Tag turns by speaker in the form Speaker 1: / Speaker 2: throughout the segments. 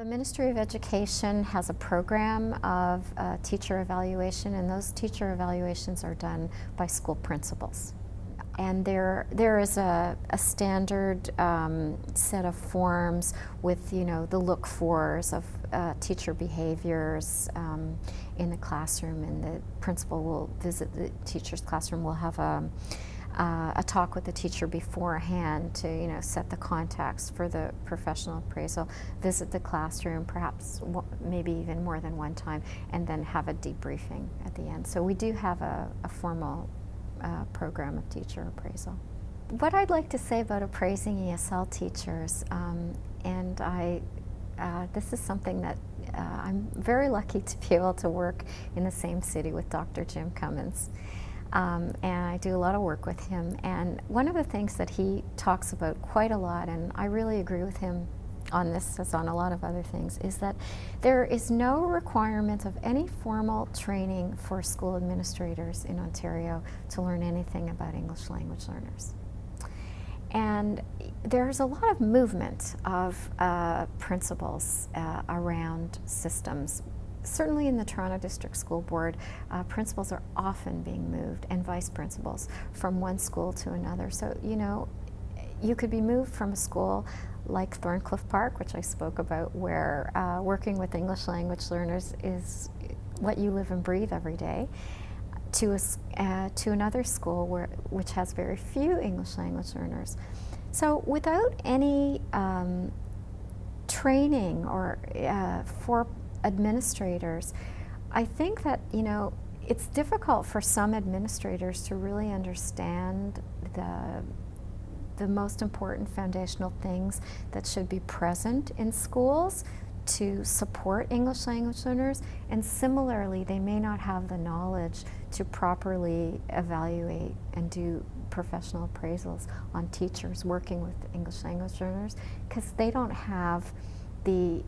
Speaker 1: The Ministry of Education has a program of teacher evaluation, and those teacher evaluations are done by school principals. And there is a standard set of forms with, the look-fors of teacher behaviors in the classroom, and the principal will visit the teacher's classroom. We'll have a talk with the teacher beforehand to, set the context for the professional appraisal, visit the classroom, perhaps maybe even more than one time, and then have a debriefing at the end. So we do have a formal program of teacher appraisal. What I'd like to say about appraising ESL teachers, and this is something that I'm very lucky to be able to work in the same city with Dr. Jim Cummins. And I do a lot of work with him, and one of the things that he talks about quite a lot, and I really agree with him on this as on a lot of other things, is that there is no requirement of any formal training for school administrators in Ontario to learn anything about English language learners. And there's a lot of movement of principals around systems. Certainly in the Toronto District School Board, principals are often being moved, and vice principals, from one school to another. So, you could be moved from a school like Thorncliffe Park, which I spoke about, where working with English language learners is what you live and breathe every day, to another school which has very few English language learners. So without any training or for administrators, I think that, it's difficult for some administrators to really understand the most important foundational things that should be present in schools to support English language learners, and similarly they may not have the knowledge to properly evaluate and do professional appraisals on teachers working with English language learners, because they don't have the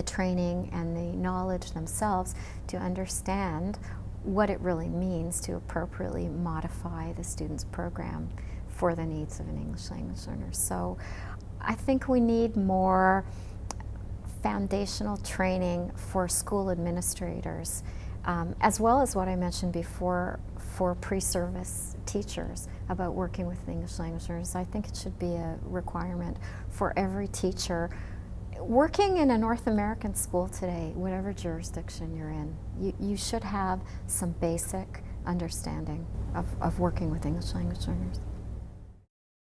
Speaker 1: training and the knowledge themselves to understand what it really means to appropriately modify the student's program for the needs of an English language learner. So I think we need more foundational training for school administrators, as well as what I mentioned before for pre-service teachers about working with English language learners. I think it should be a requirement for every teacher working in a North American school today, whatever jurisdiction you're in. You should have some basic understanding of working with English language learners.